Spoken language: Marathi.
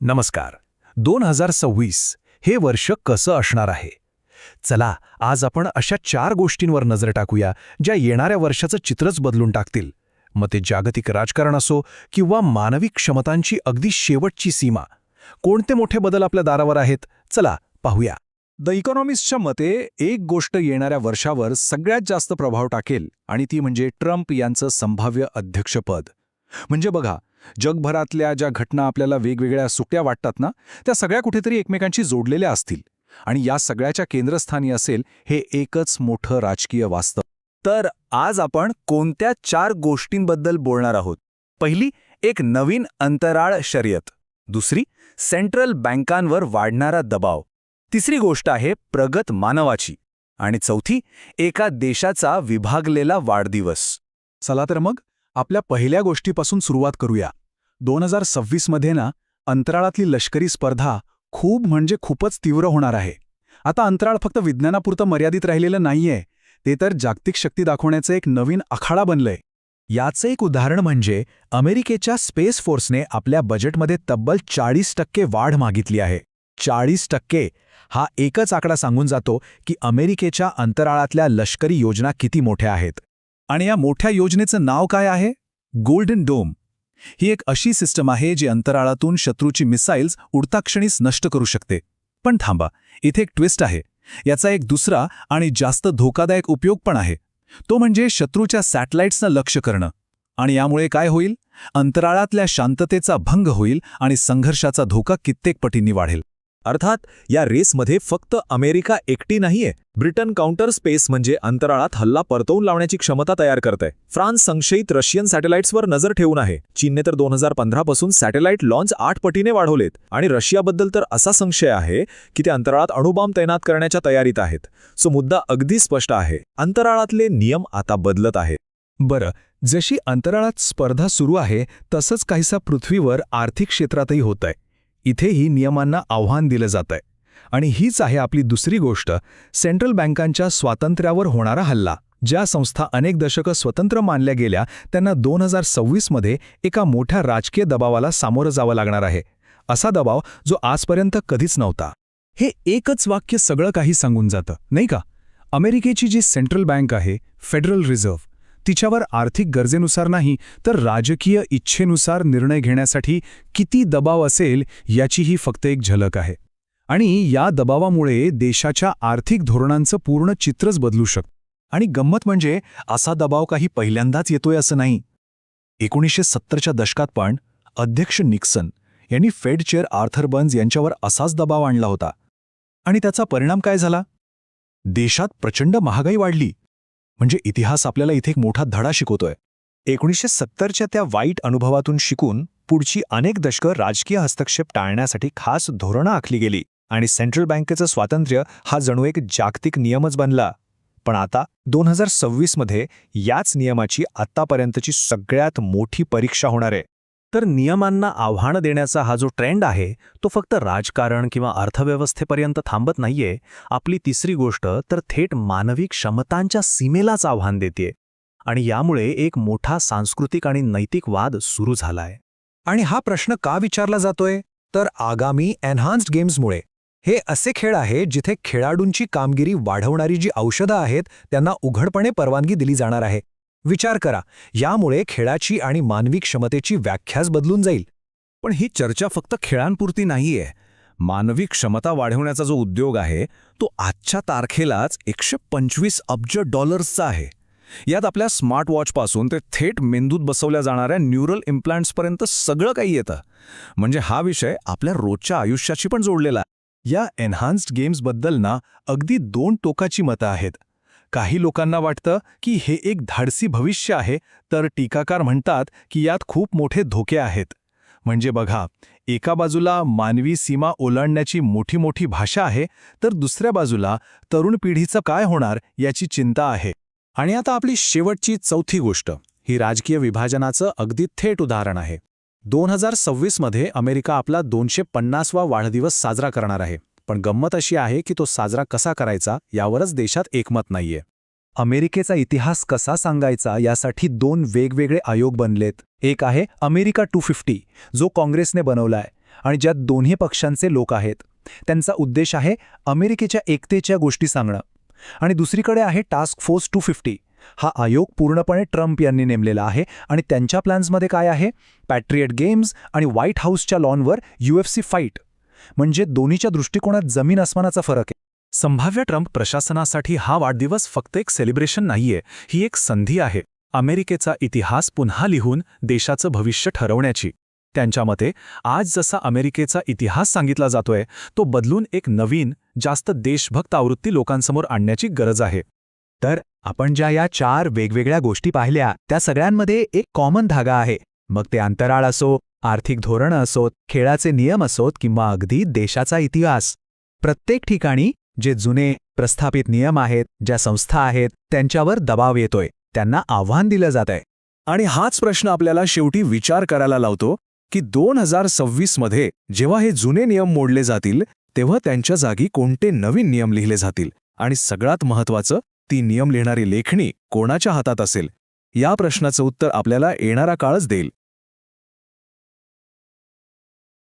नमस्कार. 2026 हे वर्ष कसं असणार आहे? चला आज आपण अशा 4 गोष्टींवर नजर टाकूया ज्या येणाऱ्या वर्षाचं चित्रच बदलून टाकतील. मग ते जागतिक राजकारण असो किंवा मानवी क्षमतांची अगदी शेवटची सीमा. कोणते मोठे बदल आपल्या दारावर आहेत? चला पाहूया. द इकॉनॉमिस्टच्या मते एक गोष्ट येणाऱ्या वर्षावर सगळ्यात जास्त प्रभाव टाकेल आणि ती म्हणजे ट्रम्प यांचं संभाव्य अध्यक्षपद. म्हणजे बघा, जगभरातल्या ज्या घटना आपल्याला वेगवेगळ्या सुट्या वाटतात ना, त्या सगळ्या कुठेतरी एकमेकांशी जोडलेल्या असतील आणि या सगळ्याच्या केंद्रस्थानी असेल हे एकच मोठं राजकीय वास्तव. तर आज आपण कोणत्या 4 गोष्टींबद्दल बोलणार आहोत? पहिली, एक नवीन अंतराळ शर्यत. दुसरी, सेंट्रल बँकांवर वाढणारा दबाव. तिसरी गोष्ट आहे प्रगत मानवाची. आणि चौथी, एका देशाचा विभागलेला वाढदिवस. चला तर मग आपल्या पहिल्या गोष्टीपासून सुरुवात करूया. 2026 मध्ये ना, अंतराळातली लष्करी स्पर्धा खूपच तीव्र होणार आहे. आता अंतराळ फक्त विज्ञानापुरतं मर्यादित राहिलेलं नाहीये, ते तर जागतिक शक्ती दाखवण्याचं एक नवीन आखाडा बनलंय. याचं एक उदाहरण म्हणजे अमेरिकेच्या स्पेस फोर्सने आपल्या बजेटमध्ये तब्बल 40% वाढ मागितली आहे. 40% हा एकच आकडा सांगून जातो की अमेरिकेच्या अंतराळातल्या लष्करी योजना किती मोठ्या आहेत. आणि या मोठ्या योजनेचं नाव काय आहे? Golden dome. ही एक अशी सिस्टम आहे जी अंतराळातून शत्रूची मिसाईल्स उडता क्षणीच नष्ट करू शकते. पण थांबा, इथे एक ट्विस्ट आहे. याचा एक दुसरा आणि जास्त धोकादायक उपयोग पण आहे. तो म्हणजे शत्रूच्या सॅटेलाइट्सना लक्ष्य करणं. आणि यामुळे काय होईल? अंतराळातल्या शांततेचा भंग होईल आणि संघर्षाचा धोका कित्येक पटींनी वाढेल. अर्थात या रेसमध्ये फक्त अमेरिका एकटी नाहीये. ब्रिटन काउंटर स्पेस म्हणजे अंतराळात हल्ला परतवून लावण्याची क्षमता तयार करतंय. फ्रान्स संशयित रशियन सॅटेलाइट्सवर नजर ठेवून आहे. चीनने तर 2015 पासून सॅटेलाइट लॉन्च 8 पटीने वाढवलेत. आणि रशियाबद्दल तर असा संशय आहे की ते अंतराळात अणुबॉम्ब तैनात करण्याच्या तयारीत आहेत. सो मुद्दा अगदी स्पष्ट आहे. अंतराळातले नियम आता बदलत आहेत. बरं, जशी अंतराळात स्पर्धा सुरू आहे तसंच काहीसा पृथ्वीवर आर्थिक क्षेत्रातही होतंय. इथेही नियमांना आव्हान दिलं जातंय. आणि हीच आहे आपली दुसरी गोष्ट, सेंट्रल बँकांच्या स्वातंत्र्यावर होणारा हल्ला. ज्या संस्था अनेक दशकं स्वतंत्र मानल्या गेल्या त्यांना 2026 मध्ये एका मोठ्या राजकीय दबावाला सामोरं जावं लागणार आहे. असा दबाव जो आजपर्यंत कधीच नव्हता. हे एकच वाक्य सगळं काही सांगून जातं, नाही का? अमेरिकेची जी सेंट्रल बँक आहे, फेडरल रिझर्व्ह, तिच्यावर आर्थिक गरजेनुसार नाही तर राजकीय इच्छेनुसार निर्णय घेण्यासाठी किती दबाव असेल याची ही फक्त एक झलक आहे. आणि या दबावामुळे देशाच्या आर्थिक धोरणांचं पूर्ण चित्रच बदलू शकतं. आणि गंमत म्हणजे असा दबाव काही पहिल्यांदाच येतोय असं नाही. 1970च्या दशकात पण अध्यक्ष निक्सन यांनी फेड चेअर आर्थर बर्न्स यांच्यावर असाच दबाव आणला होता. आणि त्याचा परिणाम काय झाला? देशात प्रचंड महागाई वाढली. म्हणजे इतिहास आपल्याला इथे एक मोठा धडा शिकवतोय. 1970च्या त्या वाईट अनुभवातून शिकून पुढची अनेक दशकं राजकीय हस्तक्षेप टाळण्यासाठी खास धोरणं आखली गेली आणि सेंट्रल बँकेचं स्वातंत्र्य हा जणू एक जागतिक नियमच बनला. पण आता 2026 मध्ये याच नियमाची आत्तापर्यंतची सगळ्यात मोठी परीक्षा होणार आहे. तर नियमांना आव्हान देण्याचा हा जो ट्रेंड आहे तो फक्त राजकारण किंवा अर्थव्यवस्थेपर्यंत थांबत नाहीये. आपली तिसरी गोष्ट तर थेट मानवी क्षमतांच्या सीमेलाच आव्हान देते. आणि यामुळे एक मोठा सांस्कृतिक आणि नैतिक वाद सुरू झालाय. आणि हा प्रश्न का विचारला जातोय? तर आगामी एन्हान्स्ड गेम्समुळे. हे असे खेळ आहेत जिथे खेळाडूंची कामगिरी वाढवणारी जी औषधं आहेत त्यांना उघडपणे परवानगी दिली जाणार आहे. विचार करा, यामुळे खेळाची आणि मानवी क्षमतेची व्याख्याच बदलून जाईल. पण ही चर्चा फक्त खेळांपुरती नाहीये. मानवी क्षमता वाढवण्याचा जो उद्योग आहे तो आजच्या तारखेलाच $125 अब्ज आहे. यात आपल्या स्मार्ट वॉचपासून ते थेट मेंदूत बसवल्या जाणाऱ्या न्यूरल इम्प्लांट्सपर्यंत सगळं काही येतं. म्हणजे हा विषय आपल्या रोजच्या आयुष्याशी पण जोडलेला आहे. या एन्हान्स्ड गेम्सबद्दल ना अगदी 2 टोकाची मतं आहेत. काही लोकांना वाटतं की हे एक धाडसी भविष्य आहे, तर टीकाकार म्हणतात की यात खूप मोठे धोके आहेत. म्हणजे बघा, एका बाजूला मानवी सीमा ओलांडण्याची मोठी भाषा आहे, तर दुसऱ्या बाजूला तरुण पिढीचं काय होणार याची चिंता आहे. आणि आता आपली शेवटची चौथी गोष्ट ही राजकीय विभाजनाचं अगदी थेट उदाहरण आहे. 2026 मध्ये अमेरिका आपला 250वा वाढदिवस साजरा करणार आहे. पण गंमत अशी आहे की तो साजरा कसा करायचा यावरच देशात एकमत नाहीये. अमेरिकेचा इतिहास कसा सांगायचा यासाठी 2 वेगवेगळे आयोग बनलेत. एक आहे अमेरिका 250 जो काँग्रेसने बनवलाय आणि ज्यात दोन्ही पक्षांचे लोक आहेत. त्यांचा उद्देश आहे अमेरिकेच्या एकतेच्या गोष्टी सांगणं. आणि दुसरीकडे आहे टास्क फोर्स 250. हा आयोग पूर्णपणे ट्रम्प यांनी नेमलेला आहे आणि त्यांच्या प्लॅन्समध्ये काय आहे? पॅट्रियट गेम्स आणि व्हाईट हाऊसच्या लॉनवर UFC फाईट. म्हणजे दोन्हीच्या दृष्टिकोनात जमीन आसमानाचा फरक आहे. संभाव्य ट्रम्प प्रशासनासाठी हा वाढदिवस फक्त एक सेलिब्रेशन नाहीये, ही एक संधी आहे अमेरिकेचा इतिहास पुन्हा लिहून देशाचं भविष्य ठरवण्याची. त्यांच्या मते आज जसा अमेरिकेचा इतिहास सांगितला जातोय तो बदलून एक नवीन, जास्त देशभक्त आवृत्ती लोकांसमोर आणण्याची गरज आहे. तर आपण ज्या या 4 वेगवेगळ्या गोष्टी पाहिल्या त्या सगळ्यांमध्ये एक कॉमन धागा आहे. मग ते अंतराळ असो, आर्थिक धोरणं असोत, खेळाचे नियम असोत किंवा अगदी देशाचा इतिहास. प्रत्येक ठिकाणी जे जुने प्रस्थापित नियम आहेत, ज्या संस्था आहेत, त्यांच्यावर दबाव येतोय, त्यांना आव्हान दिलं जात आहे. आणि हाच प्रश्न आपल्याला शेवटी विचार करायला लावतो की 2026 मध्ये जेव्हा हे जुने नियम मोडले जातील तेव्हा त्यांच्या जागी कोणते नवीन नियम लिहिले जातील, आणि सगळ्यात महत्त्वाचं, ती नियम लिहिणारी लेखणी कोणाच्या हातात असेल? या प्रश्नाचं उत्तर आपल्याला येणारा काळच देईल.